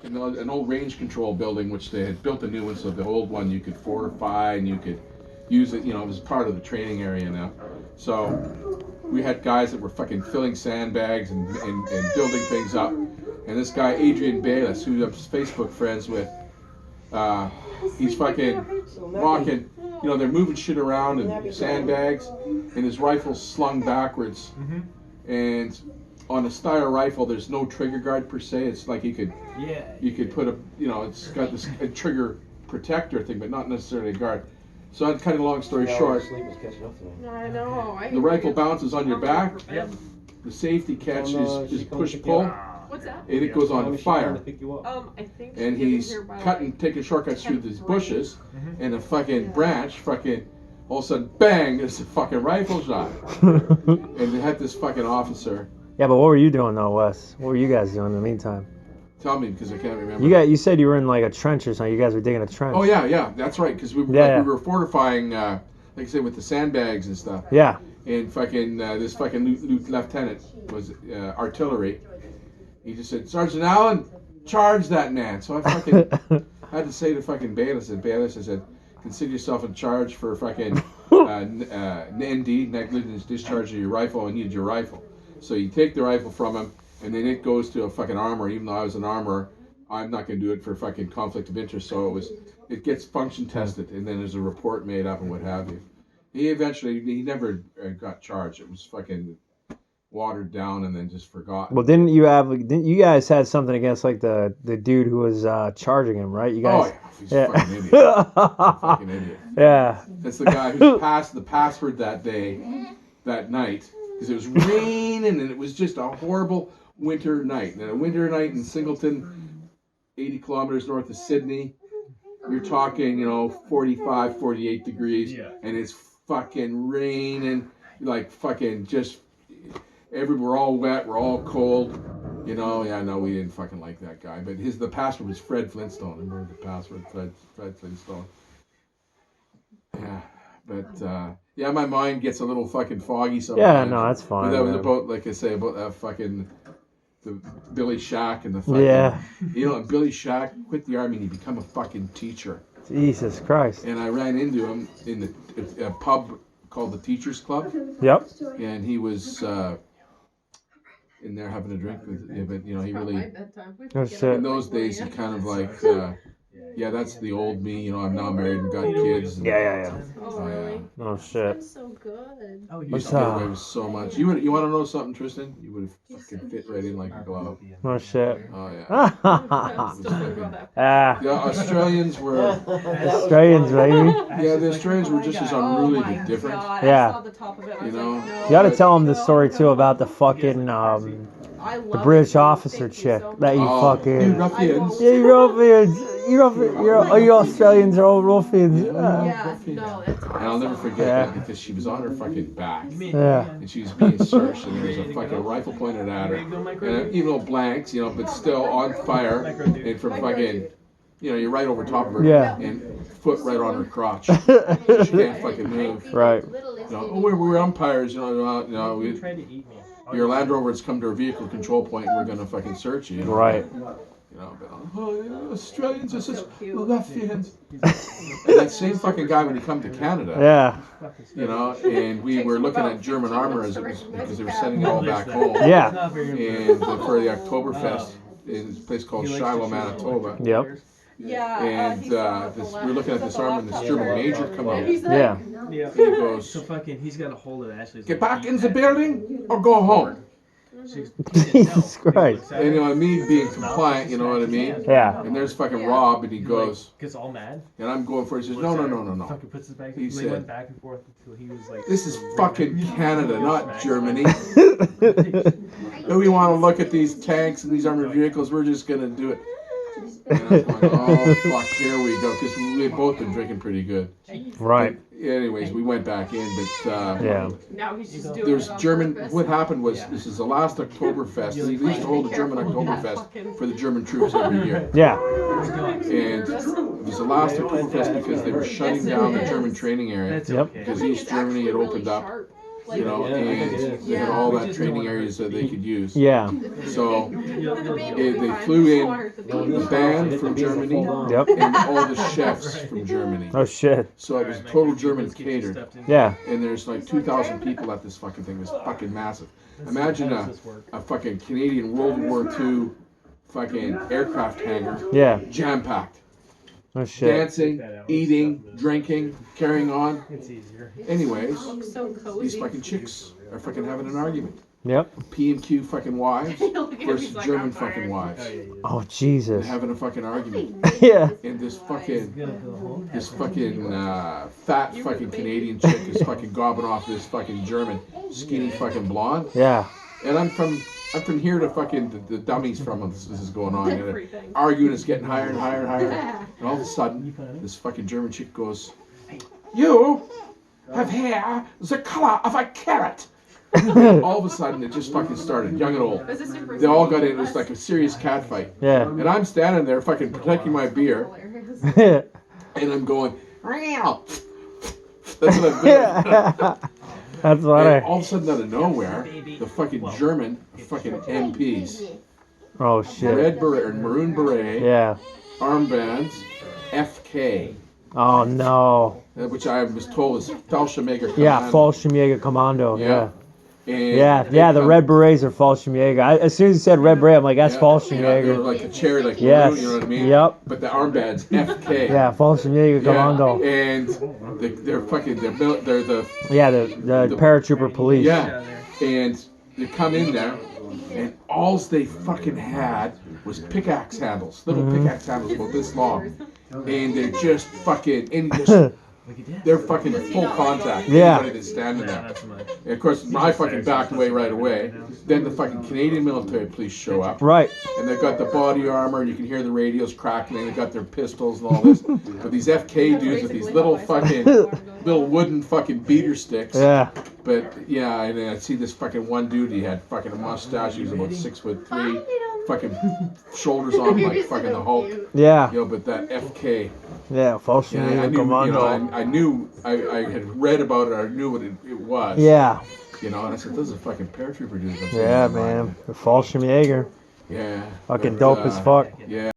an old range control building, which they had built a new one, so the old one you could fortify and you could use it, it was part of the training area now. So we had guys that were fucking filling sandbags and building things up. And this guy, Adrian Bayless, who I'm Facebook friends with, he's fucking walking, they're moving shit around in sandbags, and his rifle's slung backwards. And on a Steyr rifle, there's no trigger guard per se. It's like you could put it's got this a trigger protector thing, but not necessarily a guard. So I'd cut a long story short. I know. The rifle bounces on your back. The safety catch is push-pull. What's that? And it goes on fire. I think. And he's taking shortcuts through these bushes, and a fucking branch, all of a sudden, bang! There's a fucking rifle shot. And they had this fucking officer. Yeah, but what were you doing though, Wes? What were you guys doing in the meantime? Tell me, because I can't remember. You said you were in like a trench or something. You guys were digging a trench. Oh yeah, that's right. Because we were fortifying, like I said, with the sandbags and stuff. Yeah. And fucking this fucking lieutenant was artillery. He just said, Sergeant Allen, charge that man. So I fucking had to say to fucking Bayless, I said, consider yourself in charge for fucking ND, negligence discharge of your rifle. I need your rifle. So you take the rifle from him, and then it goes to a fucking armorer. Even though I was an armorer, I'm not going to do it for fucking conflict of interest. So it gets function tested, and then there's a report made up and what have you. He never got charged. It was fucking watered down and then just forgotten. Well, didn't you guys had something against like the dude who was charging him, right? You guys. Oh yeah, he's a fucking idiot. Fucking idiot. Yeah. That's the guy who passed the password that night. Because it was raining and it was just a horrible winter night. And a winter night in Singleton, 80 kilometers north of Sydney, you're talking, 45, 48 degrees, and it's fucking raining, like fucking just, we're all wet, we're all cold, we didn't fucking like that guy. But the password was Fred Flintstone. I remember the password, Fred Flintstone. Yeah. But my mind gets a little fucking foggy sometimes. Yeah, no, that's fine. But that was about, like I say, about that fucking the Billy Shack and the fucking Billy Shack quit the army and he became a fucking teacher. Jesus Christ. And I ran into him in a pub called the Teachers Club. Yep. And he was in there having a drink but he really in those days he kind of like that's the old me, I'm now married and got kids. And, Oh, really? Oh, shit. That's so good. You used to get away with so much. You want to know something, Tristan? You would have fucking fit right in like a glove. Oh, shit. Oh, yeah. The Australians were... Australians, baby. Yeah, the Australians were just as unruly but different. Yeah. I saw the top of it. You know? You gotta tell them the story, too, about the fucking... the British officer chick that you fucking... You ruffians. Yeah, you ruffians. You Australians are all ruffians. No, that's And I'll never forget that because she was on her fucking back. Yeah. And she was being searched and there was a fucking rifle pointed at her. And even little blanks, but still on fire. And from fucking, you're right over top of her. Yeah. And foot right on her crotch. She can't fucking move. Right. We're umpires, your Land Rover has come to our vehicle control point and we're going to fucking search you. Right. Australians are such ruffians. And that same fucking guy when he come to Canada. Yeah. And we were looking at German armor because they were sending it all back home. Yeah. And for the Oktoberfest in a place called Shiloh, Manitoba. Yep. And we're looking at this armor and this German major come out. Yeah. And he goes, so fucking, he's got a hold of Ashley's. Get back in the building or go home. Jesus Christ. And me being compliant, you know what I mean? Yeah. And there's fucking Rob, and he goes, gets all mad. And I'm going for it. He says, no. Fucking puts his back. He said, went said, back and forth until he was like, this is fucking Canada, not Germany. If we want to look at these tanks and these armored vehicles, we're just going to do it. And I was going, oh, fuck, here we go. Because we had both been drinking pretty good. Right. But anyways, we went back in, but Now he's just doing there's it on German, purpose. what happened was, this is the last Oktoberfest. They used to hold a German Oktoberfest for the German troops every year. Yeah. And it was the last Oktoberfest because they were shutting down the German training area. Yep. Because East Germany had opened up. you know, Yeah, and they had yeah. all that training areas that they could use. Yeah. So The baby they will be flew fine. in Just water the the baby. band from Germany Yep. and all the chefs from Germany. Oh shit. So it was total German catered. Yeah. And there's like 2,000 people at this fucking thing. It was fucking massive. Imagine a fucking Canadian World War II fucking aircraft hangar, Yeah. jam-packed. Oh shit. Dancing, eating, drinking, carrying on. It's easier. Anyways, Looks so cozy. these fucking chicks are fucking having an argument. Yep. P&Q fucking wives Look at him, versus he's like, German "I'm fucking fired." wives. Oh They're Jesus. having a fucking argument. Yeah. And this fucking fat fucking Canadian chick is fucking gobbing off this fucking German skinny fucking blonde. Yeah. And I'm from here to fucking the dummies from this is going on. And Everything. arguing is getting higher and higher and higher. And all of a sudden, this fucking German chick goes, "You have hair the color of a carrot." All of a sudden, it just fucking started, young and old. Was it super They all got in. It serious? was like a serious cat fight. Yeah. And I'm standing there fucking protecting my beer. Hilarious. And I'm going, "Meow." That's what I'm doing. Yeah. That's what And I. all of a sudden, out of nowhere, the fucking German fucking MPs, Oh shit. red beret or maroon beret, Yeah. armbands, FK, Oh no. which I was told is Fallschirmjäger. Yeah. Commando. Fallschirmjäger Commando. Yeah. And Yeah. they Yeah. The come- red berets are Fallschirmjäger. As soon as you said red beret, I'm like, that's Yeah, they're Fallschirmjäger. like a cherry, like Yes. maroon, you know what I mean? Yep. But the armbands, FK. Yeah. Fallschirmjäger Commando. And they're fucking, they're the, Yeah. The paratrooper police. yeah. And they come in there, and all they fucking had was pickaxe handles, little pickaxe handles about this long, and they're just fucking, and just, they're fucking full contact. Yeah. Anybody that's standing there. Not so much. And of course, I fucking backed away right away. Then the fucking Canadian military police show up, Right. and they've got the body armor, and you can hear the radios crackling. They got their pistols and all this. But these FK dudes with these little fucking, little wooden fucking beater sticks. Yeah. But yeah, and I see this fucking one dude. He had fucking a mustache. He was about 6'3", fucking shoulders on like fucking the Hulk. Yeah. Yo, but that FK. Yeah. Yeah, I Fallschirmjäger knew. Commando. I knew. I had read about it. I knew what it was. Yeah. You know, and I said, "Those are fucking paratrooper dudes." I'm saying, Yeah, "Never mind." man. Fallschirmjäger. Yeah. Fucking but, dope as fuck. Yeah.